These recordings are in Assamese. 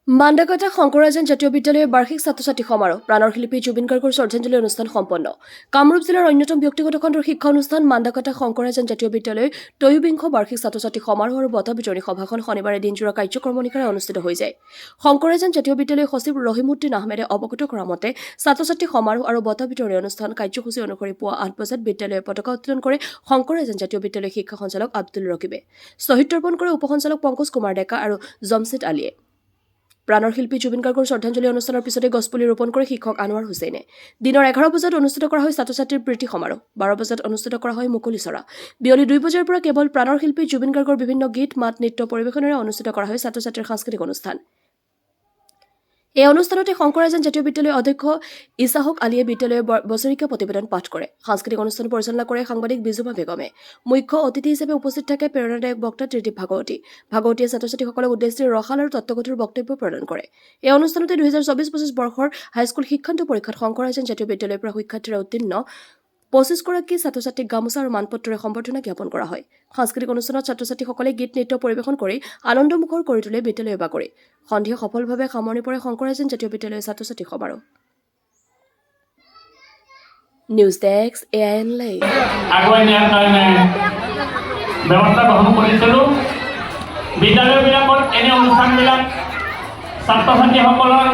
মাণ্ডাকাটা শংকৰাজান জাতীয় বিদ্যালয়ৰ বাৰ্ষিক ছাত্ৰ-ছাত্ৰী সমাৰোহ প্ৰাণৰ শিল্পী জুবিন গাৰ্গৰ শ্ৰদ্ধাঞ্জলি অনুষ্ঠান সম্পন্ন। কামৰূপ জিলাৰ অন্যতম ব্যক্তিগত খণ্ডৰ শিক্ষা অনুষ্ঠান মাণ্ডাকাটা শংকৰাজান জাতীয় বিদ্যালয়ৰ ত্ৰয়োবিংশ বাৰ্ষিক ছাত্ৰ-ছাত্ৰী সমাৰোহ আৰু বঁটা বিতৰণী সভাখন শনিবাৰে দিনজোৰা কাৰ্যক্ৰমণিকাৰে অনুষ্ঠিত হৈ যায়। শংকৰাজান জাতীয় বিদ্যালয়ৰ সচিব ৰহিমউদ্দিন আহমেদে অৱগত কৰা মতে ছাত্ৰ-ছাত্ৰী সমাৰোহ আৰু বঁটা বিতৰণী অনুষ্ঠান কাৰ্যসূচী অনুসৰি পুৱা 8 বজাত বিদ্যালয়ৰ পতাকা উত্তোলন কৰে শংকৰাজান জাতীয় বিদ্যালয়ৰ শিক্ষা সঞ্চালক আব্দুল ৰকিবে। শ্বহীদ তৰ্পণ কৰে উপসঞ্চালক পংকজ কুমাৰ ডেকা আৰু জমছেদ আলীয়ে। প্ৰাণৰ শিল্পী জুবিন গাৰ্গৰ শ্ৰদ্ধাঞ্জলি অনুষ্ঠানৰ পিছতে গছপুলি ৰোপণ কৰে শিক্ষক আনোৱাৰ হুছেইনে। দিনৰ 11 বজাত অনুষ্ঠিত কৰা হয় ছাত্ৰ-ছাত্ৰীৰ প্ৰীতি সমাৰোহ। 12 বজাত অনুষ্ঠিত কৰা হয় মুকলি চৰা। বিয়লি 2 বজাৰ পৰা কেৱল প্ৰাণৰ শিল্পী জুবিন গাৰ্গৰ বিভিন্ন গীত মাত নৃত্য পৰিৱেশনেৰে অনুষ্ঠিত কৰা হয় ছাত্ৰ-ছাত্ৰীৰ সাংস্কৃতিক অনুষ্ঠান। এই অনুষ্ঠানতে শংকৰাজান জাতীয় বিদ্যালয়ৰ অধ্যক্ষ ইছাহক আলীয়ে বিদ্যালয়ৰ বছৰেকীয়া প্ৰতিবেদন পাঠ কৰে। সাংস্কৃতিক অনুষ্ঠান পৰিচালনা কৰে সাংবাদিক বিজুমা বেগমে। মুখ্য অতিথি হিচাপে উপস্থিত থাকে প্ৰেৰণাদায়ক বক্তা ত্ৰিদীপ ভাগৱতী। ভাগৱতীয়ে ছাত্ৰ-ছাত্ৰীসকলক উদ্দেশ্যি ৰসাল আৰু তত্ত্বগধুৰ বক্তব্য প্ৰদান কৰে। এই অনুষ্ঠানতে 2024-25 বৰ্ষৰ হাইস্কুল শিক্ষান্ত পৰীক্ষাত শংকৰাজান জাতীয় বিদ্যালয়ৰ পৰা শিক্ষাৰ্থীৰে উত্তীৰ্ণ 25গৰাকী ছাত্ৰ-ছাত্ৰীক গামোচা আৰু মানপত্ৰৰে সম্বৰ্ধনা জ্ঞাপন কৰা হয়। সাংস্কৃতিক অনুষ্ঠানত ছাত্ৰ-ছাত্ৰীসকলে গীত নৃত্য পৰিৱেশন কৰি আনন্দমুখৰ কৰি তোলে বিদ্যালয়ৰ বাকৰি। সন্ধিয়া সফলভাৱে সামৰণি পৰে শংকৰাজান জাতীয় বিদ্যালয়ৰ ছাত্ৰ-ছাত্ৰী সমাৰোহ। News desk AIN live. আগুৱাই নিয়াৰ কাৰণে ব্যৱস্থা গ্ৰহণ কৰিছিলোঁ। বিদ্যালয়বিলাকত এনে অনুষ্ঠানবিলাক ছাত্ৰ-ছাত্ৰীসকলৰ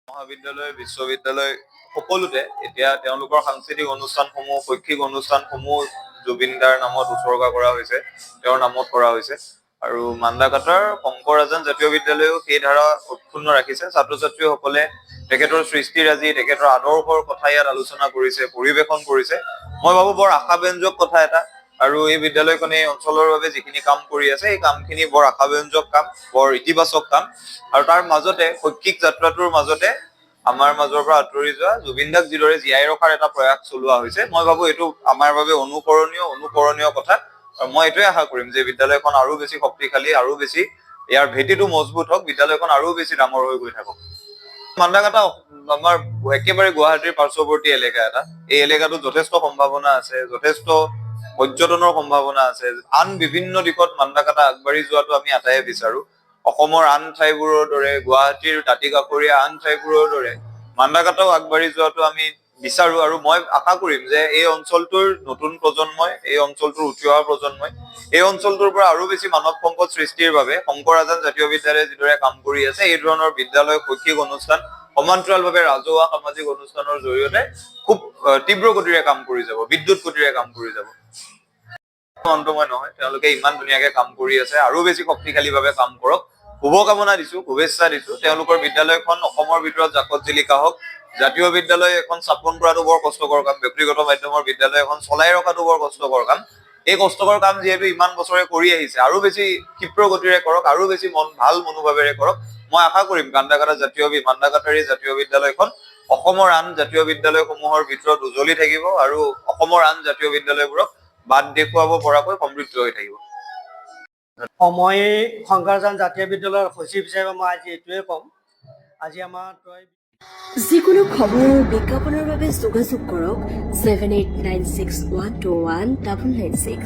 মহাবিদ্যালয় বিশ্ববিদ্যালয় সকলোতে এতিয়া তেওঁলোকৰ সাংস্কৃতিক অনুষ্ঠানসমূহ শৈক্ষিক অনুষ্ঠানসমূহ জুবিনদাৰ নামত উৎসৰ্গা কৰা হৈছে, তেওঁৰ নামত কৰা হৈছে। আৰু মাণ্ডাকাটাৰ শংকৰাজান জাতীয় বিদ্যালয়েও সেই ধাৰা অক্ষুণ্ণ ৰাখিছে। ছাত্ৰ ছাত্ৰীসকলে তেখেতৰ সৃষ্টিৰাজি তেখেতৰ আদৰ্শৰ কথা ইয়াত আলোচনা কৰিছে, পৰিৱেশন কৰিছে। মই ভাবো বৰ আশাব্যঞ্জক কথা এটা। আৰু এই বিদ্যালয়খনে এই অঞ্চলৰ বাবে যিখিনি কাম কৰি আছে এই কামখিনি বৰ আশাব্যঞ্জক কাম, বৰ ইতিবাচক কাম। আৰু তাৰ মাজতে শৈক্ষিক যাত্ৰাটোৰ মাজতে আমাৰ মাজৰ পৰা আঁতৰি যোৱা জুবিনদাক যিদৰে জীয়াই ৰখাৰ এটা প্ৰয়াস চলোৱা হৈছে, মই ভাবো এইটো আমাৰ বাবে অনুকৰণীয় কথা। আৰু মই এইটোৱে আশা কৰিম যে বিদ্যালয়খন আৰু বেছি শক্তিশালী, আৰু বেছি ইয়াৰ ভেটিটো মজবুত হওক, বিদ্যালয়খন আৰু বেছি ডাঙৰ হৈ গৈ থাকক। মাণ্ডাকাটা আমাৰ একেবাৰে গুৱাহাটীৰ পাৰ্শ্বৱৰ্তী এলেকা এটা। এই এলেকাটোত যথেষ্ট সম্ভাৱনা আছে, যথেষ্ট পৰ্যটনৰ সম্ভাৱনা আছে। আন বিভিন্ন দিশত মাণ্ডাকাটা আগবাঢ়ি যোৱাটো আমি আটায়ে বিচাৰো। অসমৰ আন ঠাইবোৰৰ দৰে, গুৱাহাটীৰ দাঁতিকাষৰীয়া আন ঠাইবোৰৰ দৰে মাণ্ডাকাটাও আগবাঢ়ি যোৱাটো আমি বিচাৰো। আৰু মই আশা কৰিম যে এই অঞ্চলটোৰ নতুন প্ৰজন্মই, এই অঞ্চলটোৰ উঠি অহা প্ৰজন্মই এই অঞ্চলটোৰ পৰা আৰু বেছি মানৱ সম্পদ সৃষ্টিৰ বাবে শংকৰাজান জাতীয় বিদ্যালয়ে যিদৰে কাম কৰি আছে, এই ধৰণৰ বিদ্যালয় শৈক্ষিক অনুষ্ঠান সমান্তৰালভাৱে ৰাজহুৱা সামাজিক অনুষ্ঠানৰ জৰিয়তে খুব তীব্ৰ গতিৰে কাম কৰি যাব, বিদ্যুৎ গতিৰে কাম কৰি যাব। অন্তময় নহয়, তেওঁলোকে ইমান ধুনীয়াকে কাম কৰি আছে, আৰু বেছি শক্তিশালীভাৱে কাম কৰক। শুভকামনা দিছো, শুভেচ্ছা দিছো। তেওঁলোকৰ বিদ্যালয়খন অসমৰ ভিতৰত জাকত জিলিকা হওক। জাতীয় বিদ্যালয় এখন স্থাপন কৰাটো বৰ কষ্টকৰ কাম, ব্যক্তিগত মাধ্যমৰ বিদ্যালয় এখন চলাই ৰখাটো বৰ কষ্টকৰ কাম। এই কষ্টকৰ কাম যিহেতু ইমান বছৰে কৰি আহিছে, আৰু বেছি ক্ষিপ্ৰ গতিৰে কৰক, আৰু বেছি ভাল মনোভাৱেৰে কৰক। মই আশা কৰিম মাণ্ডাকাটাৰ এই জাতীয় বিদ্যালয়খন অসমৰ আন জাতীয় বিদ্যালয়সমূহৰ ভিতৰত উজ্বলি থাকিব, আৰু অসমৰ আন জাতীয় বিদ্যালয়বোৰক বাট দেখুৱাব পৰাকৈ সমৃদ্ধ হৈ থাকিব। মই শংকৰাজান জাতীয় বিদ্যালয়ৰ সচিব হিচাপে মই আজি এইটোৱে ক'ম, আজি আমাৰ যিকোনো খবৰ আৰু বিজ্ঞাপনৰ বাবে যোগাযোগ কৰক 7896121996।